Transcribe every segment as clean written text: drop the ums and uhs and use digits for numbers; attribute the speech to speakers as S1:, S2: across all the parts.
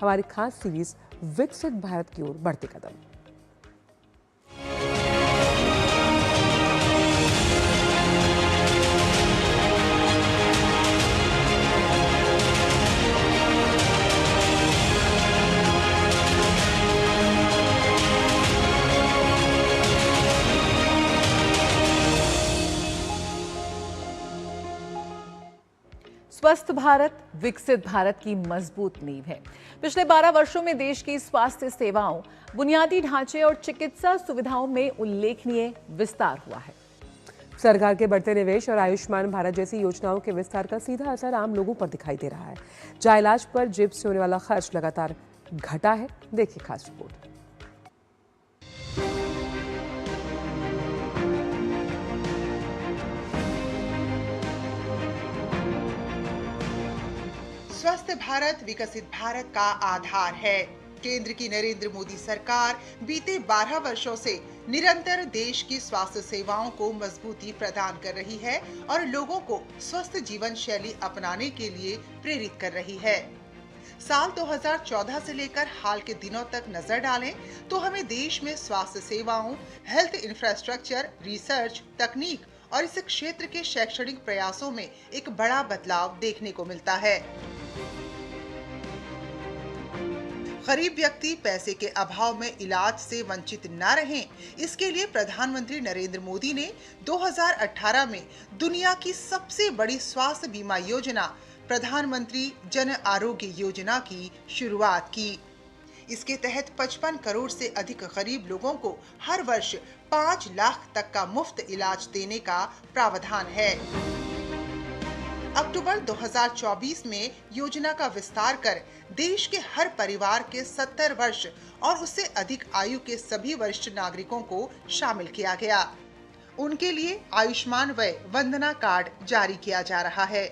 S1: हमारी खास सीरीज विकसित भारत की ओर बढ़ते कदम।
S2: स्वस्थ भारत विकसित भारत की मजबूत नींव है। पिछले 12 वर्षों में देश की स्वास्थ्य सेवाओं, बुनियादी ढांचे और चिकित्सा सुविधाओं में उल्लेखनीय विस्तार हुआ है।
S1: सरकार के बढ़ते निवेश और आयुष्मान भारत जैसी योजनाओं के विस्तार का सीधा असर आम लोगों पर दिखाई दे रहा है, जहां इलाज पर जेब से होने वाला खर्च लगातार घटा है। देखिए खास रिपोर्ट।
S3: स्वस्थ भारत विकसित भारत का आधार है। केंद्र की नरेंद्र मोदी सरकार बीते 12 वर्षों से निरंतर देश की स्वास्थ्य सेवाओं को मजबूती प्रदान कर रही है और लोगों को स्वस्थ जीवन शैली अपनाने के लिए प्रेरित कर रही है। साल 2014 से लेकर हाल के दिनों तक नजर डालें तो हमें देश में स्वास्थ्य सेवाओं, हेल्थ इंफ्रास्ट्रक्चर, रिसर्च, तकनीक और इस क्षेत्र के शैक्षणिक प्रयासों में एक बड़ा बदलाव देखने को मिलता है। गरीब व्यक्ति पैसे के अभाव में इलाज से वंचित न रहें, इसके लिए प्रधानमंत्री नरेंद्र मोदी ने 2018 में दुनिया की सबसे बड़ी स्वास्थ्य बीमा योजना प्रधानमंत्री जन आरोग्य योजना की शुरुआत की। इसके तहत 55 करोड़ से अधिक गरीब लोगों को हर वर्ष 5 लाख तक का मुफ्त इलाज देने का प्रावधान है। अक्टूबर 2024 में योजना का विस्तार कर देश के हर परिवार के 70 वर्ष और उससे अधिक आयु के सभी वरिष्ठ नागरिकों को शामिल किया गया। उनके लिए आयुष्मान वय वंदना कार्ड जारी किया जा रहा है।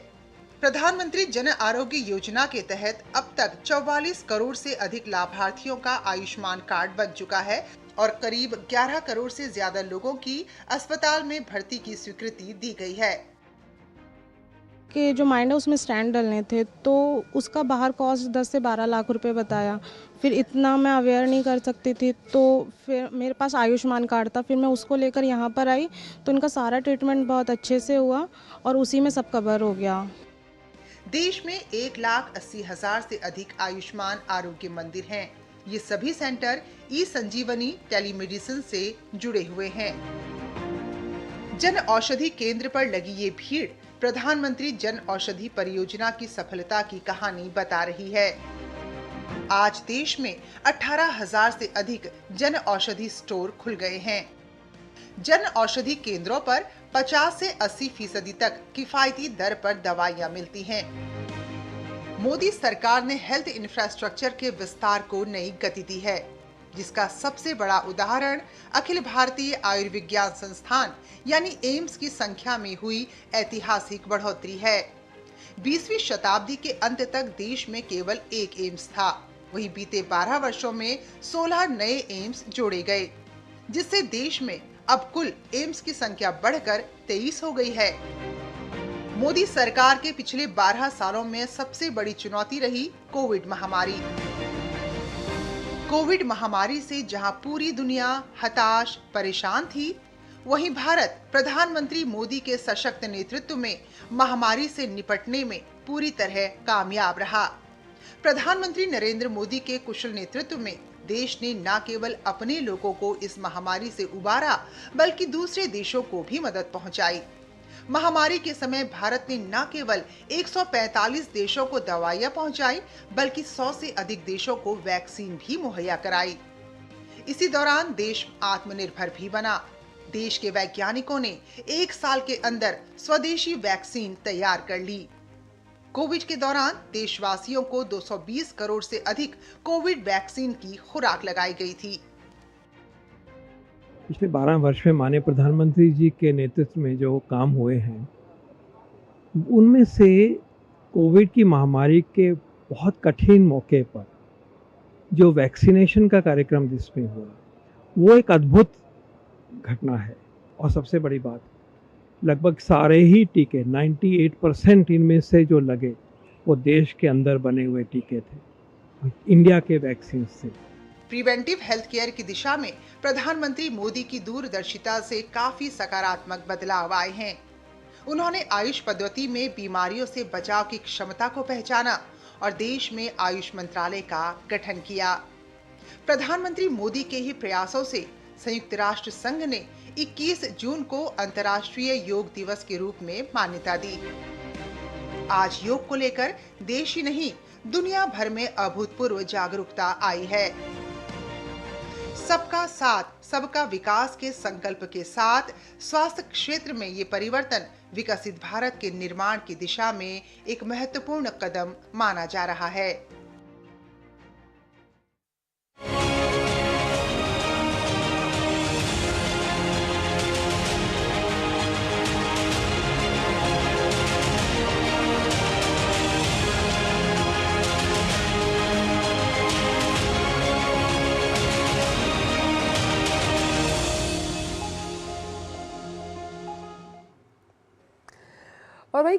S3: प्रधानमंत्री जन आरोग्य योजना के तहत अब तक 44 करोड़ से अधिक लाभार्थियों का आयुष्मान कार्ड बन चुका है और करीब 11 करोड़ से ज्यादा लोगों की अस्पताल में भर्ती की स्वीकृति दी गई है।
S4: कि जो माइंड है उसमें स्टैंड डलने थे, तो उसका बाहर कॉस्ट 10 से 12 लाख रुपए बताया। फिर इतना मैं अवेयर नहीं कर सकती थी, तो फिर मेरे पास आयुष्मान कार्ड था। फिर मैं उसको लेकर यहाँ पर आई तो इनका सारा ट्रीटमेंट बहुत अच्छे से हुआ और उसी में सब कवर हो गया।
S3: देश में 1,80,000 से अधिक आयुष्मान आरोग्य मंदिर हैं। ये सभी सेंटर ई संजीवनी टेलीमेडिसिन से जुड़े हुए हैं। जन औषधि केंद्र पर लगी ये भीड़ प्रधानमंत्री जन औषधि परियोजना की सफलता की कहानी बता रही है। आज देश में 18,000 से अधिक जन औषधि स्टोर खुल गए हैं। जन औषधि केंद्रों पर 50 से 80% तक किफायती दर पर दवाइयां मिलती हैं। मोदी सरकार ने हेल्थ इंफ्रास्ट्रक्चर के विस्तार को नई गति दी है, जिसका सबसे बड़ा उदाहरण अखिल भारतीय आयुर्विज्ञान संस्थान यानी एम्स की संख्या में हुई ऐतिहासिक बढ़ोतरी है। 20वीं शताब्दी के अंत तक देश में केवल एक एम्स था, वहीं बीते 12 वर्षों में 16 नए एम्स जोड़े गए, जिससे देश में अब कुल एम्स की संख्या बढ़कर 23 हो गई है। मोदी सरकार के पिछले 12 सालों में सबसे बड़ी चुनौती रही कोविड महामारी। कोविड महामारी से जहां पूरी दुनिया हताश, परेशान थी, वहीं भारत प्रधानमंत्री मोदी के सशक्त नेतृत्व में महामारी से निपटने में पूरी तरह कामयाब रहा। प्रधानमंत्री नरेंद्र मोदी के कुशल नेतृत्व में देश ने न केवल अपने लोगों को इस महामारी से उबारा, बल्कि दूसरे देशों को भी मदद पहुंचाई। महामारी के समय भारत ने न केवल 145 देशों को दवाइयां पहुंचाई, बल्कि 100 से अधिक देशों को वैक्सीन भी मुहैया कराई। इसी दौरान देश आत्मनिर्भर भी बना। देश के वैज्ञानिकों ने 1 साल के अंदर स्वदेशी वैक्सीन तैयार कर ली। कोविड के दौरान देशवासियों को 220 करोड़ से अधिक कोविड वैक्सीन की खुराक लगाई गई थी।
S5: पिछले 12 वर्ष में माननीय प्रधानमंत्री जी के नेतृत्व में जो काम हुए हैं, उनमें से कोविड की महामारी के बहुत कठिन मौके पर जो वैक्सीनेशन का कार्यक्रम जिसमें हुआ, वो एक अद्भुत घटना है। और सबसे बड़ी बात, लगभग सारे ही टीके 98% इनमें से जो लगे वो देश के अंदर बने हुए टीके थे। इंडिया के वैक्सीन से।
S3: प्रिवेंटिव हेल्थ केयर की दिशा में प्रधानमंत्री मोदी की दूरदर्शिता से काफी सकारात्मक बदलाव आए हैं। उन्होंने आयुष पद्धति में बीमारियों से बचाव की क्षमता को पहचाना और देश में आयुष मंत्रालय का गठन किया। प्रधानमंत्री मोदी के ही प्रयासों से संयुक्त राष्ट्र संघ ने 21 जून को अंतर्राष्ट्रीय योग दिवस के रूप में मान्यता दी। आज योग को लेकर देश ही नहीं, दुनिया भर में अभूतपूर्व जागरूकता आई है। सबका साथ सबका विकास के संकल्प के साथ स्वास्थ्य क्षेत्र में ये परिवर्तन विकसित भारत के निर्माण की दिशा में एक महत्वपूर्ण कदम माना जा रहा है।
S1: और वही